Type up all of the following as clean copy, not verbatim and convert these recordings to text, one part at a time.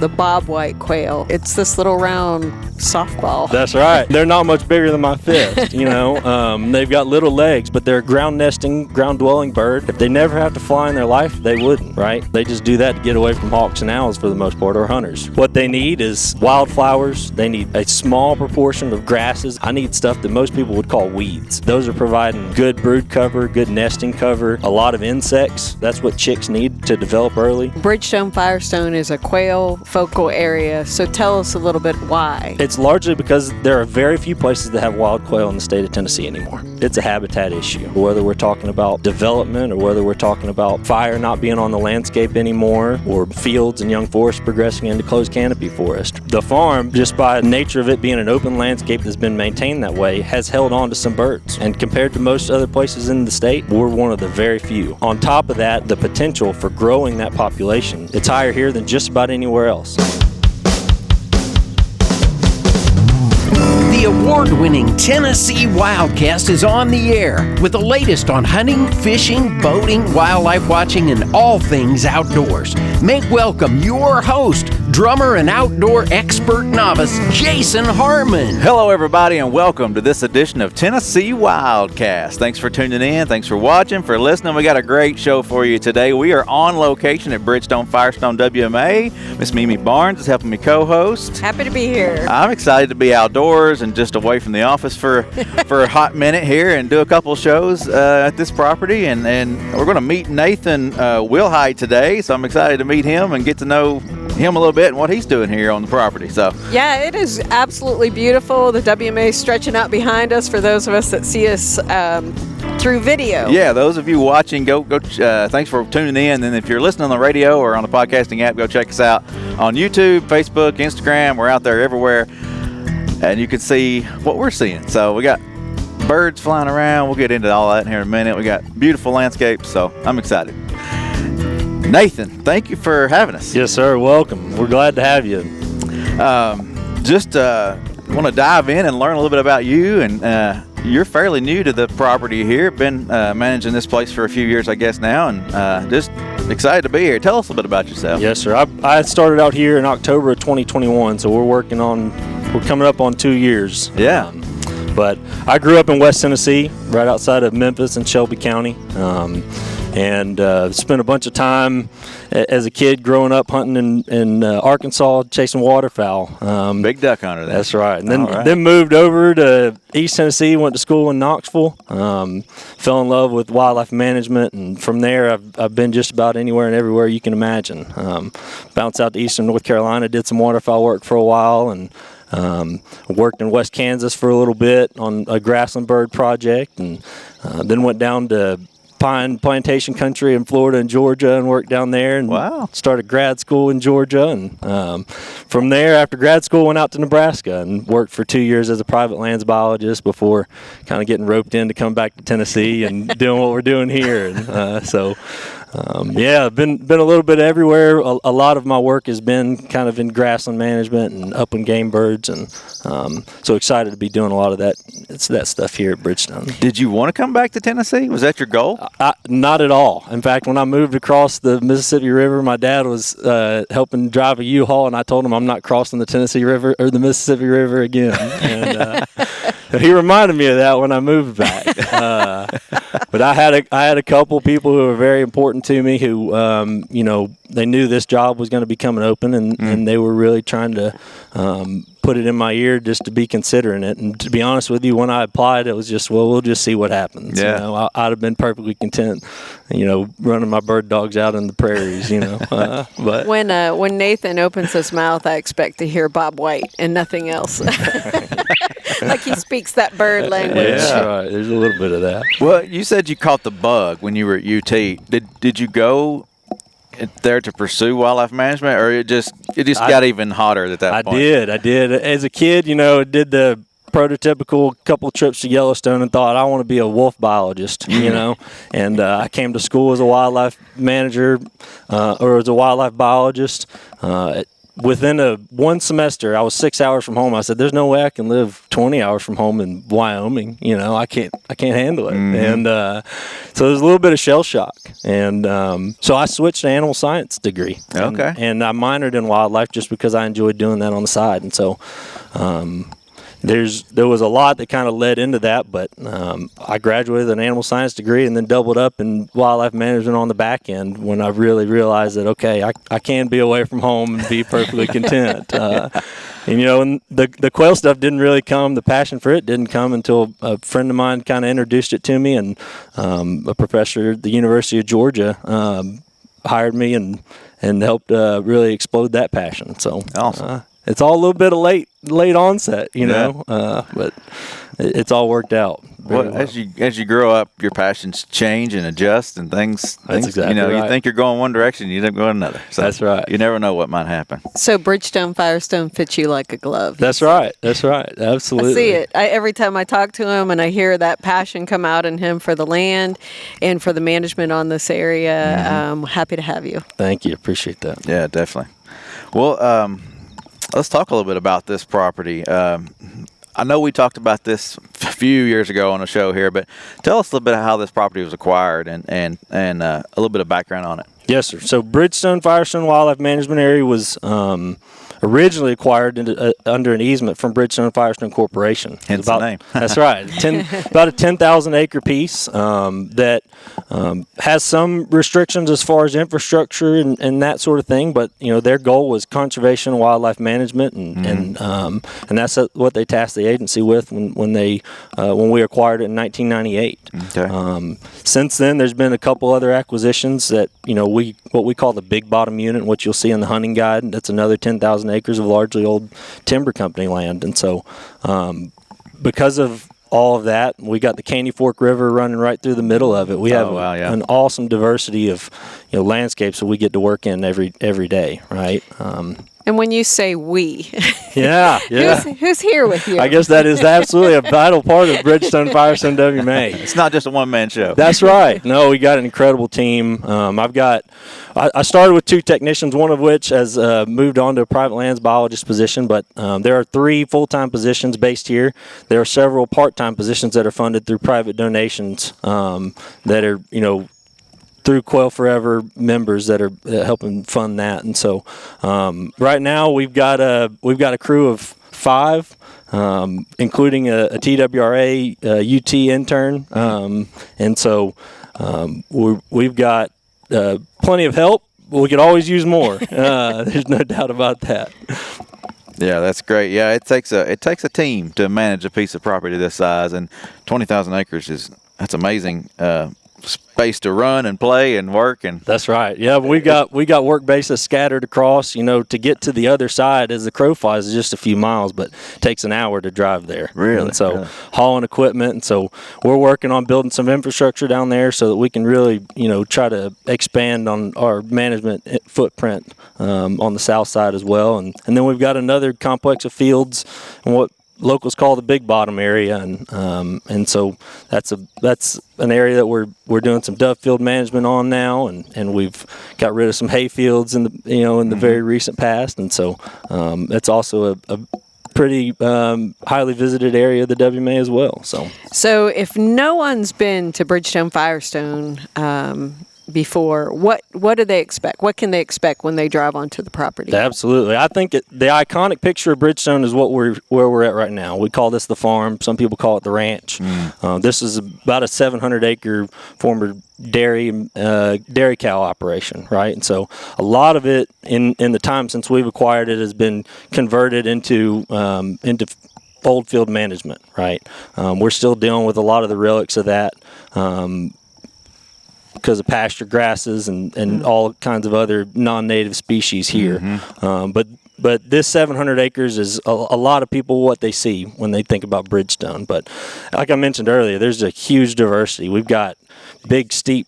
the bobwhite quail. It's this little round softball. That's right. They're not much bigger than my fist, They've got little legs, but they're a ground nesting, ground dwelling bird. If they never have to fly in their life, they wouldn't, right? They just do that to get away from hawks and owls for the most part, or hunters. What they need is wildflowers. They need a small proportion of grasses. I need stuff that most people would call weeds. Those are providing good brood cover, good nesting cover, a lot of insects. That's what chicks need to develop early. Bridgestone Firestone is a quail focal area, so tell us a little bit why. It's largely because there are very few places that have wild quail in the state of Tennessee anymore. It's a habitat issue. Whether we're talking about development or whether we're talking about fire not being on the landscape anymore or fields and young forests progressing into closed canopy forest. The farm, just by nature of it being an open landscape that's been maintained that way, has held on to some birds. And compared to most other places in the state, we're one of the very few. On top of that, the potential for growing that population, it's higher here than just about anywhere else. The award-winning Tennessee Wildcast is on the air with the latest on hunting, fishing, boating, wildlife watching, and all things outdoors. Make welcome your host, drummer and outdoor expert novice, Jason Harmon. Hello, everybody, and welcome to this edition of Tennessee Wildcast. Thanks for tuning in. Thanks for watching, for listening. We got a great show for you today. We are on location at Bridgestone Firestone WMA. Miss Mimi Barnes is helping me co-host. Happy to be here. I'm excited to be outdoors and just away from the office for a hot minute here and do a couple shows at this property. And we're going to meet Nathan Wilhite today, so I'm excited to meet him and get to know him a little bit and what he's doing here on the property. So yeah, it is absolutely beautiful. The WMA is stretching out behind us for those of us that see us through video. Yeah, those of you watching, go. Thanks for tuning in. And if you're listening on the radio or on the podcasting app, go check us out on YouTube, Facebook, Instagram. We're out there everywhere, and you can see what we're seeing. So we got birds flying around. We'll get into all that here in a minute. We got beautiful landscapes, so I'm excited. Nathan, thank you for having us. Yes, sir. Welcome. We're glad to have you. Just want to dive in and learn a little bit about you. And you're fairly new to the property here. Been managing this place for a few years, I guess, now. And just excited to be here. Tell us a little bit about yourself. Yes, sir. I started out here in October of 2021, so we're coming up on 2 years. Yeah. But I grew up in West Tennessee, right outside of Memphis in Shelby County. And spent a bunch of time as a kid growing up hunting in Arkansas, chasing waterfowl. Big duck hunter. That's right. And then moved over to East Tennessee, went to school in Knoxville, fell in love with wildlife management, and from there I've been just about anywhere and everywhere you can imagine. Bounced out to Eastern North Carolina, did some waterfowl work for a while, and worked in West Kansas for a little bit on a grassland bird project, and then went down to pine plantation country in Florida and Georgia and worked down there, and started grad school in Georgia, and from there, after grad school, went out to Nebraska and worked for 2 years as a private lands biologist before kind of getting roped in to come back to Tennessee and doing what we're doing here. And I've been a little bit everywhere. A lot of my work has been kind of in grassland management and upland game birds, and so excited to be doing a lot of that stuff here at Bridgestone. Did you want to come back to Tennessee? Was that your goal? Not at all. In fact, when I moved across the Mississippi River, my dad was helping drive a U-Haul, and I told him I'm not crossing the Tennessee River or the Mississippi River again. And he reminded me of that when I moved back. But I had a couple people who were very important to me who, they knew this job was going to be coming open, and they were really trying to put it in my ear just to be considering it. And to be honest with you, when I applied, it was just, we'll just see what happens. Yeah. I'd have been perfectly content, running my bird dogs out in the prairies, But when Nathan opens his mouth, I expect to hear Bob White and nothing else. Like he speaks that bird language. Yeah, right. There's a little bit of that. Well, you said you caught the bug when you were at UT. Did you go there to pursue wildlife management, or it just got even hotter at that point? I did. As a kid, did the prototypical couple trips to Yellowstone and thought I want to be a wolf biologist, and I came to school as a wildlife manager or as a wildlife biologist. within one semester, I was 6 hours from home. I said, "There's no way I can live 20 hours from home in Wyoming. I can't handle it." And so there's a little bit of shell shock, and so I switched to animal science degree. Okay. And I minored in wildlife just because I enjoyed doing that on the side, and so. There was a lot that kind of led into that, but I graduated with an animal science degree and then doubled up in wildlife management on the back end when I really realized that, okay, I can be away from home and be perfectly content. And the quail stuff didn't really come, the passion for it didn't come until a friend of mine kind of introduced it to me, and a professor at the University of Georgia hired me and helped really explode that passion. So awesome. It's all a little bit of late onset, but it's all worked out. Well, as you grow up, your passions change and adjust, and things. That's exactly right. You think you're going one direction, you don't go another. So that's right. You never know what might happen. So Bridgestone, Firestone fits you like a glove. That's right. Absolutely. I see it. Every time I talk to him and I hear that passion come out in him for the land and for the management on this area, I'm happy to have you. Thank you. Appreciate that. Yeah, definitely. Well, let's talk a little bit about this property. I know we talked about this a few years ago on a show here, but tell us a little bit how this property was acquired and a little bit of background on it. Yes, sir. So Bridgestone Firestone Wildlife Management Area was originally acquired under an easement from Bridgestone Firestone Corporation. Hence the name. That's right. About a 10,000 acre piece that has some restrictions as far as infrastructure and that sort of thing. But their goal was conservation, wildlife management, and that's what they tasked the agency with when we acquired it in 1998. Okay. Since then, there's been a couple other acquisitions that what we call the big bottom unit, what you'll see in the hunting guide. That's another 10,000 acres of largely old timber company land. And so because of all of that, we got the Caney Fork River running right through the middle of it. We have an awesome diversity of landscapes that we get to work in every day, right? And when you say we, yeah. who's here with you? I guess that is absolutely a vital part of Bridgestone Firestone WMA. It's not just a one-man show. That's right. No, we got an incredible team. I started with 2 technicians, one of which has moved on to a private lands biologist position, but there are 3 full-time positions based here. There are several part-time positions that are funded through private donations that are, through Quail Forever members that are helping fund that. And so right now we've got a crew of 5, including a TWRA UT intern. And so we've got plenty of help, but we could always use more. There's no doubt about that. Yeah, that's great. Yeah, it takes a team to manage a piece of property this size, and 20,000 acres that's amazing. Space to run and play and work. And that's right. Yeah, we got work bases scattered across. To get to the other side as the crow flies is just a few miles, but it takes an hour to drive there. Really? And so hauling equipment, and so we're working on building some infrastructure down there so that we can really try to expand on our management footprint on the south side as well. And then we've got another complex of fields and what locals call the big bottom area, and so that's an area that we're doing some dove field management on now, and we've got rid of some hay fields in the very recent past, and so it's also a pretty highly visited area of the WMA as well. So if no one's been to Bridgestone Firestone before, what do they expect? What can they expect when they drive onto the property? Absolutely. I think the iconic picture of Bridgestone is where we're at right now. We call this the farm. Some people call it the ranch. This is about a 700-acre former dairy cow operation, right? And so a lot of it in the time since we've acquired it has been converted into old field management, right? We're still dealing with a lot of the relics of that. Because of pasture grasses and all kinds of other non-native species here. But this 700 acres is a lot of people what they see when they think about Bridgestone. But like I mentioned earlier, there's a huge diversity. We've got big, steep,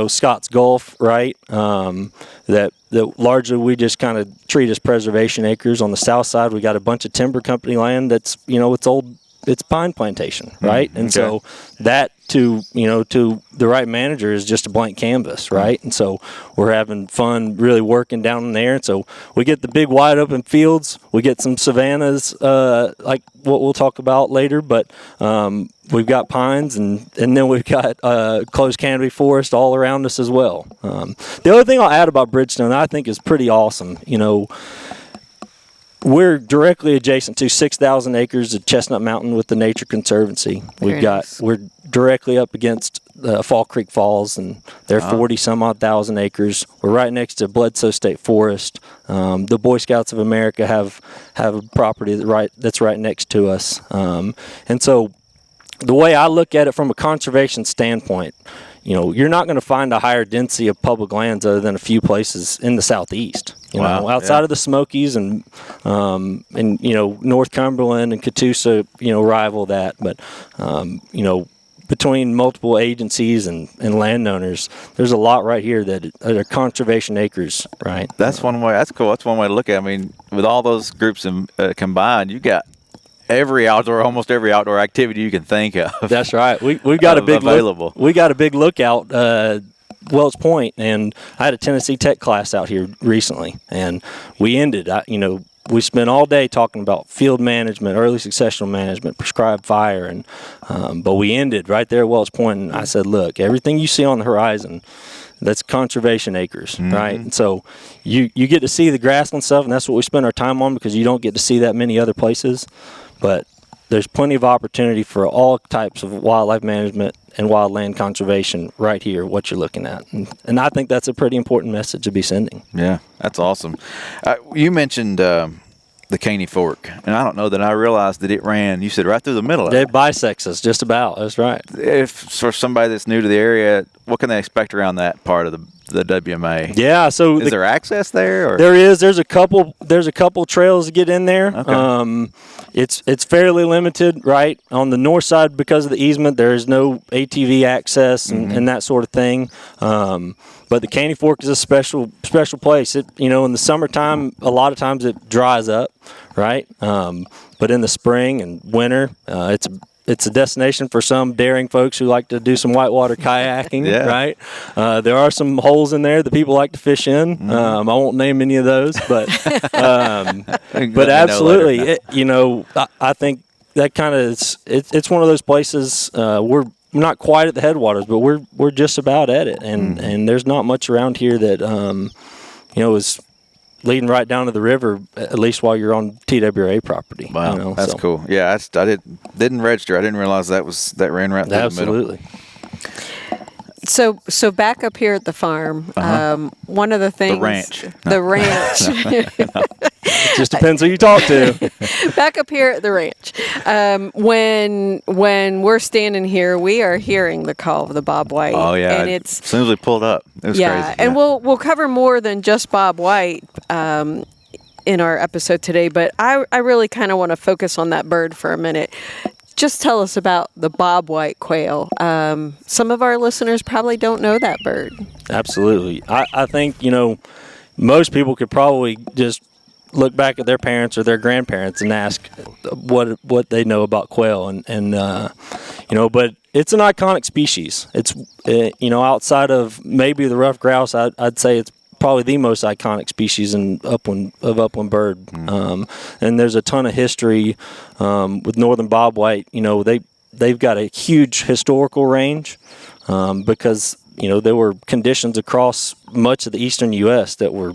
Scott's Gulf, right? That largely we just kind of treat as preservation acres. On the south side, we got a bunch of timber company land that's, it's old it's pine plantation, right? And so that to the right manager is just a blank canvas, right? And so we're having fun really working down in there. And so we get the big wide open fields. We get some savannas, like what we'll talk about later, but we've got pines and then we've got closed canopy forest all around us as well. The other thing I'll add about Bridgestone I think is pretty awesome, we're directly adjacent to 6,000 acres of Chestnut Mountain with the Nature Conservancy. We're directly up against Fall Creek Falls, and they're 40 some odd thousand acres. We're right next to Bledsoe State Forest. The Boy Scouts of America have a property that's right next to us. And so the way I look at it from a conservation standpoint, you're not going to find a higher density of public lands other than a few places in the southeast. Outside of the Smokies and North Cumberland and Catoosa, rival that. But between multiple agencies and landowners, there's a lot right here that are conservation acres, right? That's one way. That's cool. That's one way to look at it. I mean, with all those groups combined, you got almost every outdoor activity you can think of. That's right. We've got a big available. We got a big lookout. Wells Point, and I had a Tennessee Tech class out here recently, and we ended. We spent all day talking about field management, early successional management, prescribed fire, and but we ended right there at Wells Point, and I said, "Look, everything you see on the horizon, that's conservation acres, right?" And so you get to see the grassland stuff, and that's what we spend our time on because you don't get to see that many other places, but there's plenty of opportunity for all types of wildlife management and wildland conservation right here, what you're looking at. And I think that's a pretty important message to be sending. Yeah, that's awesome. You mentioned the Caney Fork, and I don't know that I realized that it ran, you said, right through the middle of it. It bisects us just about. That's right. If for somebody that's new to the area, what can they expect around that part of the WMA? Yeah, so is there access there? Or? There is. There's a couple trails to get in there. Okay. It's fairly limited, right? On the north side, because of the easement, there is no ATV access and that sort of thing. But the Caney Fork is a special place. It, in the summertime, a lot of times it dries up, right? But in the spring and winter, it's a destination for some daring folks who like to do some whitewater kayaking, right? There are some holes in there that people like to fish in. I won't name any of those, but absolutely, I think that kind of it's one of those places. We're not quite at the headwaters, but we're just about at it, and there's not much around here that is leading right down to the river, at least while you're on TWA property. Wow, that's cool. Yeah, I didn't register. I didn't realize that ran right through the middle. Absolutely. So back up here at the farm, one of the things... The ranch. It just depends who you talk to. Back up here at the ranch. When we're standing here, we are hearing the call of the Bob White. Oh, yeah. And as soon as we pulled up, it was crazy. And we'll cover more than just Bob White in our episode today, but I really kind of want to focus on that bird for a minute. Just tell us about the Bob White quail. Some of our listeners probably don't know that bird. Absolutely. I think, most people could probably just look back at their parents or their grandparents and ask what they know about quail. But it's an iconic species. It's, outside of maybe the ruffed grouse, I'd say it's probably the most iconic species in upland bird. And there's a ton of history with northern bobwhite. They've got a huge historical range because there were conditions across much of the eastern U.S. that were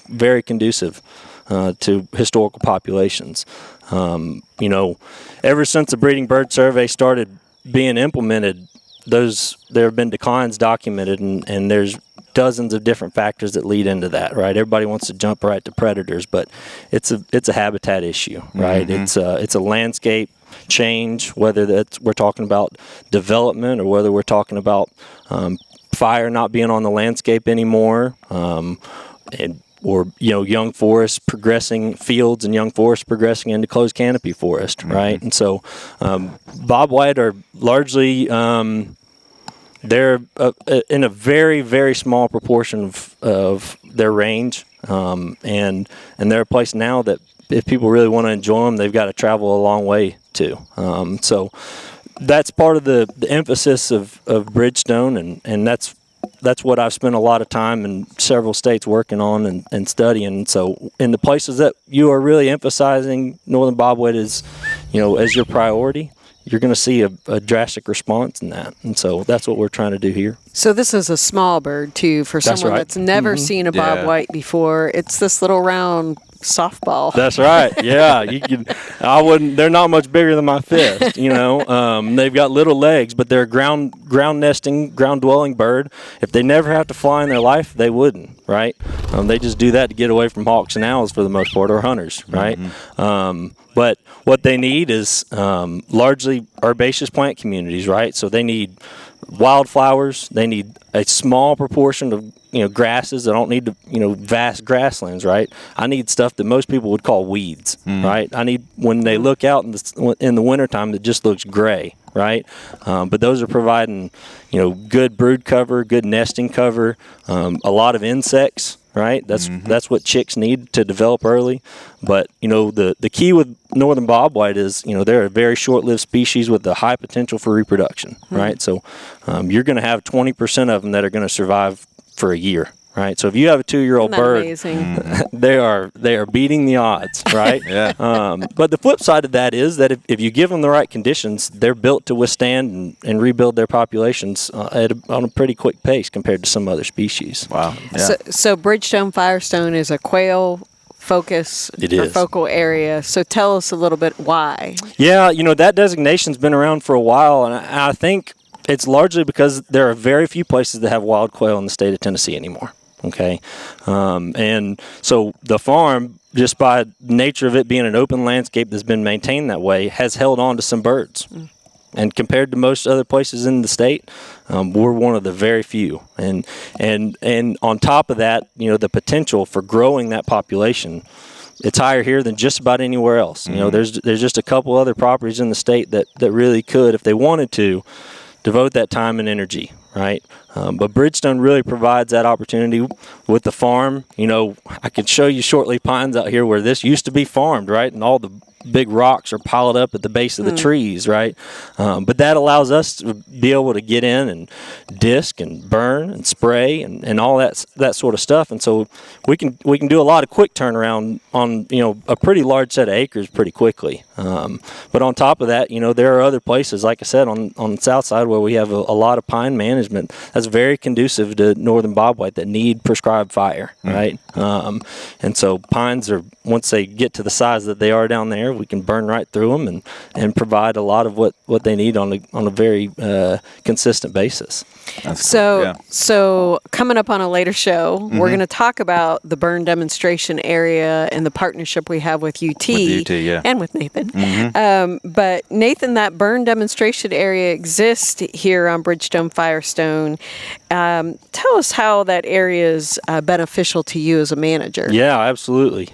very conducive to historical populations. Ever since the breeding bird survey started being implemented, there have been declines documented, and there's dozens of different factors that lead into that, right? Everybody wants to jump right to predators, but it's a habitat issue, right? It's a landscape change, whether we're talking about development or whether we're talking about fire not being on the landscape anymore, or young forests progressing, fields and young forests progressing into closed canopy forest, right? And so bobwhite are largely they're in a very, very small proportion of their range, and they're a place now that if people really want to enjoy them, they've got to travel a long way too. So that's part of the emphasis of Bridgestone, and that's what I've spent a lot of time in several states working on and studying. So in the places that you are really emphasizing northern bobwhite as your priority, you're going to see a drastic response in that. And so that's what we're trying to do here. So this is a small bird too for That's someone right. that's never seen a Yeah. bobwhite before. It's this little round softball. That's right. Yeah, they're not much bigger than my fist. They've got little legs, but they're a ground nesting, ground dwelling bird. If they never have to fly in their life, they wouldn't. Right? They just do that to get away from hawks and owls for the most part, or hunters. Right? But what they need is largely herbaceous plant communities. Right? So they need wildflowers. They need a small proportion of grasses. I don't need vast grasslands, right? I need stuff that most people would call weeds, right? I need, when they look out in the wintertime, it just looks gray, right? But those are providing, good brood cover, good nesting cover, a lot of insects, right? That's what chicks need to develop early. But the key with northern bobwhite is they're a very short-lived species with a high potential for reproduction, right? So you're going to have 20% of them that are going to survive for a year, right? So if you have a 2-year-old Isn't that bird, amazing? they are beating the odds, right? Yeah. But the flip side of that is that if you give them the right conditions, they're built to withstand and rebuild their populations on a pretty quick pace compared to some other species. Wow. Yeah. So Bridgestone Firestone is a quail focus It or is. focal area. So tell us a little bit why. Yeah, that designation's been around for a while, and I think it's largely because there are very few places that have wild quail in the state of Tennessee anymore. Okay, and so the farm, just by nature of it being an open landscape that's been maintained that way, has held on to some birds. And compared to most other places in the state, we're one of the very few. And on top of that, the potential for growing that population, it's higher here than just about anywhere else. There's just a couple other properties in the state that really could, if they wanted to, devote that time and energy, right? But Bridgestone really provides that opportunity with the farm. I could show you shortleaf pines out here where this used to be farmed, right? And all the big rocks are piled up at the base of the trees, right? But that allows us to be able to get in and disc and burn and spray and all that sort of stuff. And so we can do a lot of quick turnaround on a pretty large set of acres pretty quickly. But on top of that, there are other places, like I said, on the south side where we have a lot of pine management that's very conducive to northern bobwhite that need prescribed fire, right? And so pines are, once they get to the size that they are down there, we can burn right through them and provide a lot of what they need on a very consistent basis. So coming up on a later show, we're going to talk about the burn demonstration area and the partnership we have with UT, yeah. and with Nathan. But Nathan, that burn demonstration area exists here on Bridgestone Firestone. Tell us how that area is beneficial to you as a manager. Yeah, absolutely.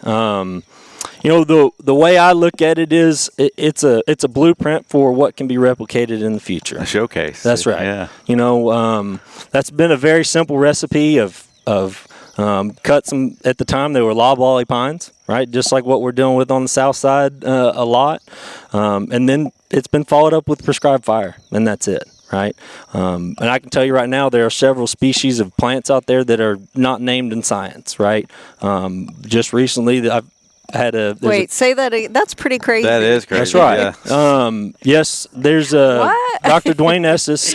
The way I look at it is it's a blueprint for what can be replicated in the future. A showcase. That's right. Yeah. That's been a very simple recipe of cut some, at the time they were loblolly pines, right? Just like what we're dealing with on the south side a lot. And then it's been followed up with prescribed fire, and that's it. Right. And I can tell you right now, there are several species of plants out there that are not named in science. Right. Just recently, I've had say that. That's pretty crazy. That is crazy. That's right. Yeah. Yes, there's a What? Dr. Dwayne Estes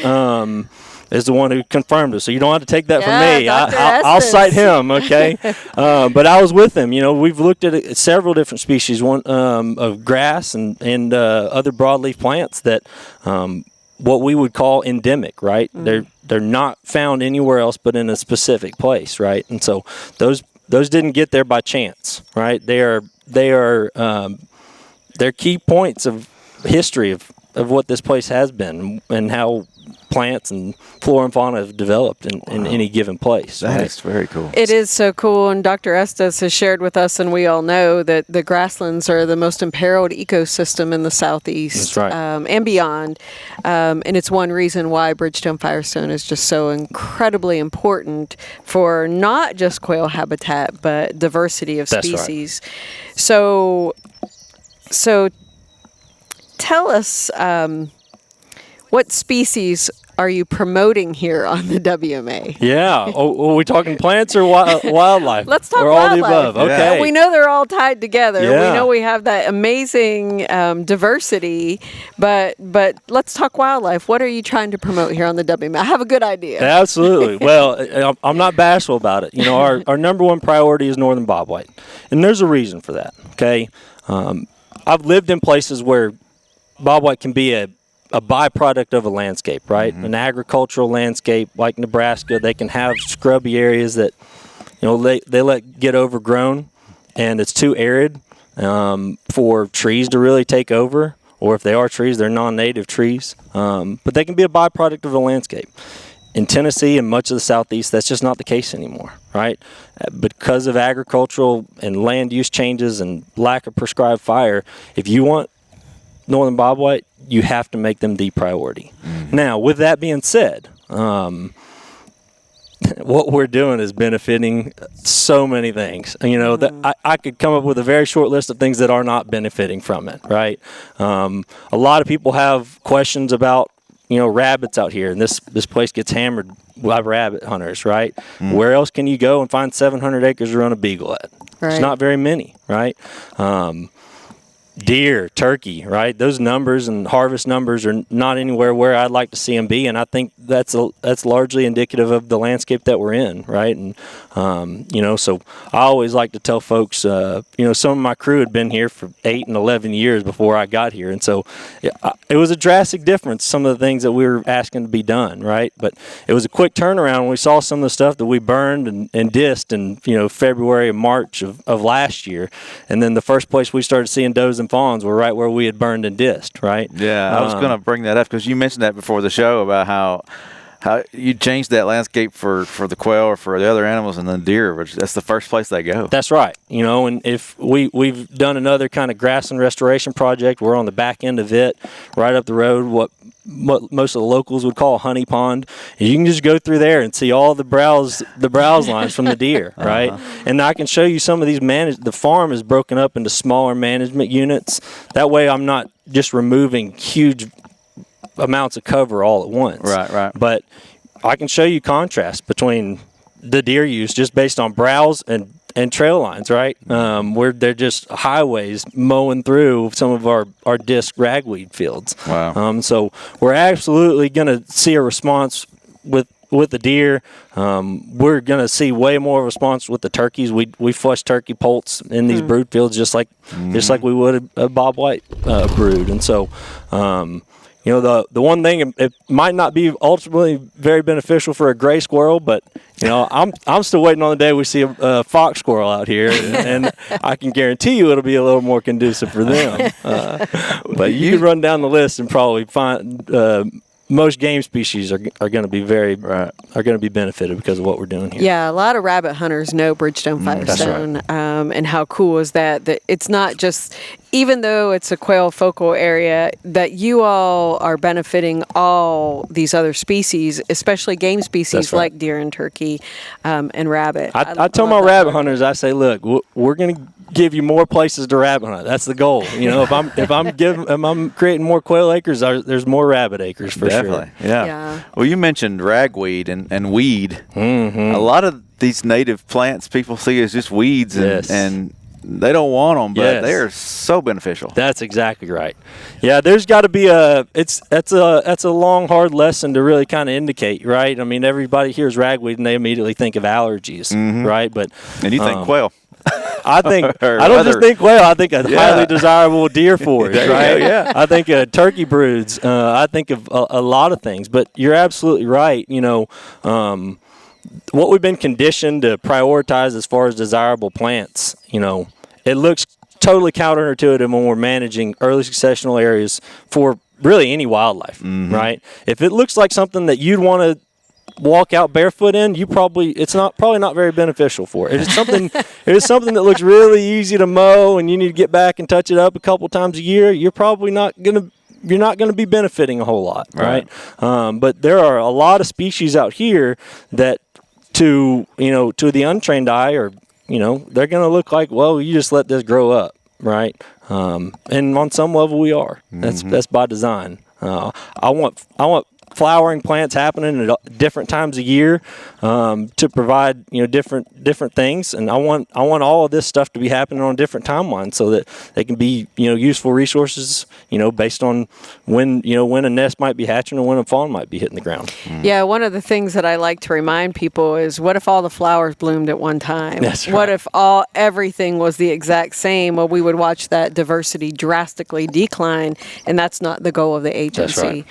is the one who confirmed it. So you don't have to take that from me. Dr. I'll Estes. cite him. Okay. But I was with him. We've looked at several different species, one of grass and other broadleaf plants that. What we would call endemic, right? They're not found anywhere else but in a specific place, right? And so those didn't get there by chance, right? They're key points of history of what this place has been and how plants and flora and fauna have developed in any given place. That right? is very cool. It is so cool, and Dr. Estes has shared with us, and we all know that the grasslands are the most imperiled ecosystem in the southeast. That's right. And beyond. And it's one reason why Bridgestone Firestone is just so incredibly important for not just quail habitat, but diversity of That's right. species. So tell tell us what species are you promoting here on the WMA? Yeah. Are we talking plants or wildlife? Let's talk or all wildlife. the above. Yeah. Okay. We know they're all tied together. Yeah. We know we have that amazing diversity, but let's talk wildlife. What are you trying to promote here on the WMA? I have a good idea. Absolutely. Well, I'm not bashful about it. You know, our number one priority is northern bobwhite, and there's a reason for that. Okay. I've lived in places where bobwhite can be a byproduct of a landscape, right? An agricultural landscape like Nebraska, they can have scrubby areas that, you know, they let get overgrown, and it's too arid for trees to really take over. Or if they are trees, they're non-native trees. But they can be a byproduct of the landscape. In Tennessee and much of the Southeast, that's just not the case anymore, right? Because of agricultural and land use changes and lack of prescribed fire, if you want northern bobwhite, you have to make them the priority. Now, with that being said, what we're doing is benefiting so many things. You know, that I could come up with a very short list of things that are not benefiting from it, right? A lot of people have questions about, you know, rabbits out here, and this place gets hammered by rabbit hunters, right? Where else can you go and find 700 acres to run a beagle at? Right. There's not very many, right? Deer, turkey, right? Those numbers and harvest numbers are not anywhere where I'd like to see them be, and I think that's largely indicative of the landscape that we're in, right? And you know, so I always like to tell folks, you know, some of my crew had been here for 8 and 11 years before I got here, and so it was a drastic difference. Some of the things that we were asking to be done, right? But it was a quick turnaround when we saw some of the stuff that we burned and dissed in, you know, February and March of last year, and then the first place we started seeing does and fawns were right where we had burned and dissed, right? Yeah, I was going to bring that up because you mentioned that before the show about how you changed that landscape for the quail or for the other animals, and then deer, which that's the first place they go. That's right. You know, and if we've done another kind of grassland restoration project, we're on the back end of it, right up the road, what most of the locals would call a honey pond. And you can just go through there and see all the browse lines from the deer, right? And I can show you some of these the farm is broken up into smaller management units. That way I'm not just removing huge amounts of cover all at once. Right. But I can show you contrast between the deer use just based on browse and trail lines, right? Where they're just highways mowing through some of our disc ragweed fields. Wow. So we're absolutely going to see a response with the deer. We're going to see way more of a response with the turkeys. We flush turkey poults in these brood fields just like we would a bobwhite brood. And so, you know, the one thing, it might not be ultimately very beneficial for a gray squirrel, but you know, I'm still waiting on the day we see a fox squirrel out here, and I can guarantee you it'll be a little more conducive for them. But you can run down the list and probably find most game species are going to be benefited because of what we're doing here. Yeah, a lot of rabbit hunters know Bridgestone Firestone, That's right. And how cool is that it's not just, even though it's a quail focal area, that you all are benefiting all these other species, especially game species That's right. like deer and turkey and rabbit. I tell my rabbit hunters, I say, look, we're going to give you more places to rabbit hunt. That's the goal. You know, if I'm creating more quail acres, there's more rabbit acres for Definitely. sure. Yeah. Well, you mentioned ragweed and weed. A lot of these native plants people see as just weeds, and they don't want them, but they are so beneficial. That's exactly right. Yeah, there's got to be that's a long, hard lesson to really kind of indicate, right? I mean, everybody hears ragweed and they immediately think of allergies, right? And you think quail. I don't just think quail. I think a highly desirable deer forage, right? Yeah. I think turkey broods. I think of a lot of things. But you're absolutely right. You know, what we've been conditioned to prioritize as far as desirable plants, you know, it looks totally counterintuitive when we're managing early successional areas for really any wildlife, right? If it looks like something that you'd want to walk out barefoot in, it's probably not very beneficial for it. It's something that looks really easy to mow and you need to get back and touch it up a couple times a year. You're probably not going to be benefiting a whole lot, right? But there are a lot of species out here that to the untrained eye, or you know, they're going to look like, well, you just let this grow up, right? And on some level we are. That's by design. I want flowering plants happening at different times of year to provide different things, and I want all of this stuff to be happening on different timelines so that they can be useful resources based on when a nest might be hatching or when a fawn might be hitting the ground. Yeah, one of the things that I like to remind people is, what if all the flowers bloomed at one time? That's right. What if everything was the exact same? Well, we would watch that diversity drastically decline, and that's not the goal of the agency.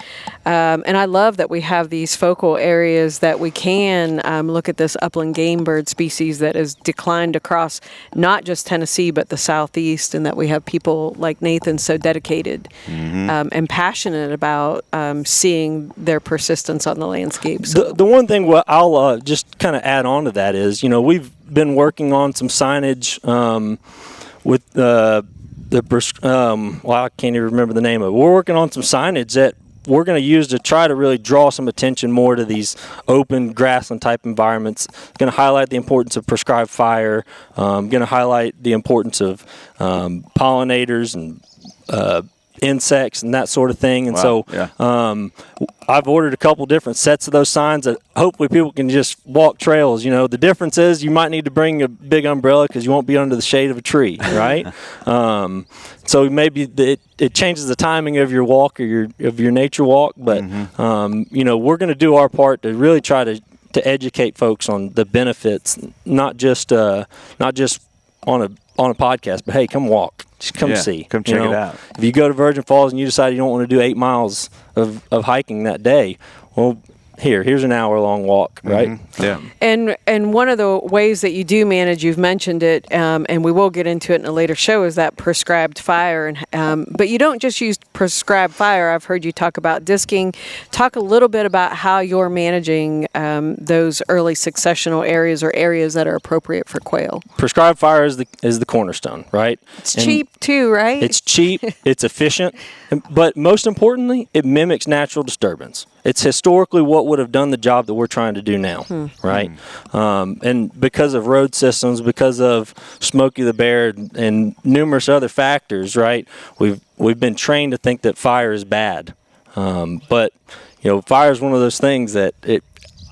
That's right. And I love that we have these focal areas that we can look at this upland game bird species that has declined across not just Tennessee but the Southeast, and that we have people like Nathan so dedicated and passionate about seeing their persistence on the landscape. So The one thing I'll just kind of add on to that is, we've been working on some signage with I can't even remember the name of it. We're working on some signage that we're going to use to try to really draw some attention more to these open grassland type environments. Going to highlight the importance of prescribed fire. Going to highlight the importance of pollinators and insects and that sort of thing. And I've ordered a couple different sets of those signs that hopefully people can just walk trails. The difference is you might need to bring a big umbrella because you won't be under the shade of a tree, right? So maybe it changes the timing of your walk or your nature walk, but we're going to do our part to really try to educate folks on the benefits, not just on a podcast, but hey, come walk. Just come see. Come check it out. If you go to Virgin Falls and you decide you don't want to do 8 miles of hiking that day, well, here's an hour-long walk, right? Yeah. And one of the ways that you do manage, you've mentioned it, and we will get into it in a later show, is that prescribed fire. And but you don't just use prescribed fire. I've heard you talk about disking. Talk a little bit about how you're managing those early successional areas or areas that are appropriate for quail. Prescribed fire is the cornerstone, right? It's cheap too, right? It's cheap, it's efficient, but most importantly, it mimics natural disturbance. It's historically what would have done the job that we're trying to do now, right? And because of road systems, because of Smokey the Bear and numerous other factors, right? We've been trained to think that fire is bad, but fire is one of those things that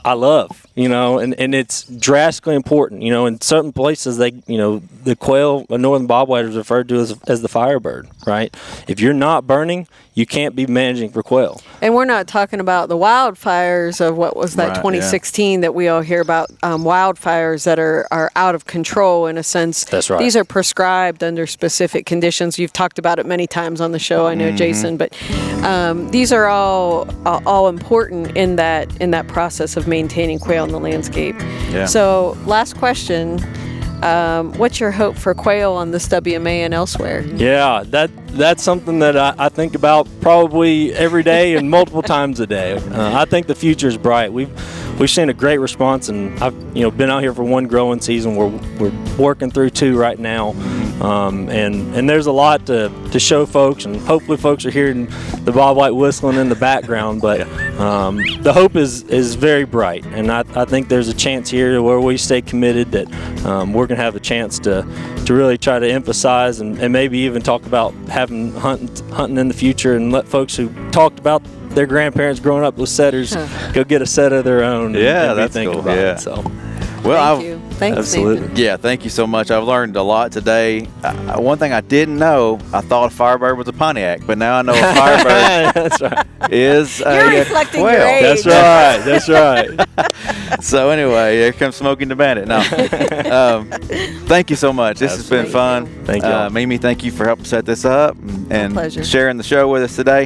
I love, and it's drastically important. In certain places, the quail, a northern bobwhite, is referred to as the firebird, right? If you're not burning, you can't be managing for quail. And we're not talking about the wildfires of what was that 2016 that we all hear about, wildfires that are out of control in a sense. That's right. These are prescribed under specific conditions. You've talked about it many times on the show, I know, Jason, but these are all important in that process of maintaining quail in the landscape. Yeah. So last question. What's your hope for quail on this WMA and elsewhere? Yeah, that's something that I think about probably every day and multiple times a day. I think the future is bright. We've seen a great response, and I've been out here for one growing season. We're working through 2 right now, and there's a lot to show folks, and hopefully folks are hearing the bobwhite whistling in the background. But the hope is very bright, and I think there's a chance here where we stay committed that we're going to have a chance to really try to emphasize and maybe even talk about having hunting in the future, and let folks who talked about their grandparents growing up with setters go get a set of their own. Yeah, and that's be thinking cool. about Yeah. it, so. Well, Thank you. Thanks, absolutely. Nathan. Yeah, thank you so much. I've learned a lot today. One thing I didn't know, I thought a firebird was a Pontiac, but now I know a firebird That's right. is a You're reflecting quail. your age. That's right. So anyway, here comes Smoking the Bandit. No, thank you so much. This has been fun. Thank you. Mimi, thank you for helping set this up and pleasure. sharing the show with us today.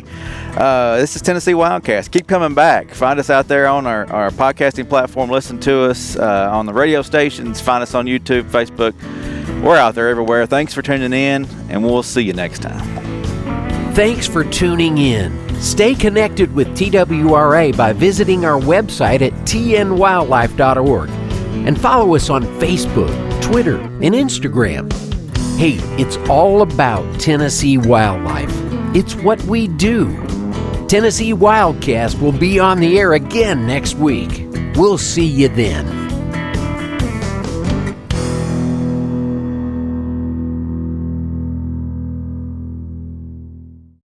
This is Tennessee Wildcast. Keep coming back. Find us out there on our podcasting platform. Listen to us on the radio stations. Find us on YouTube, Facebook. We're out there everywhere. Thanks for tuning in, and we'll see you next time. Thanks for tuning in. Stay connected with TWRA by visiting our website at tnwildlife.org and follow us on Facebook, Twitter, and Instagram. Hey, it's all about Tennessee wildlife. It's what we do. Tennessee Wildcast will be on the air again next week. We'll see you then.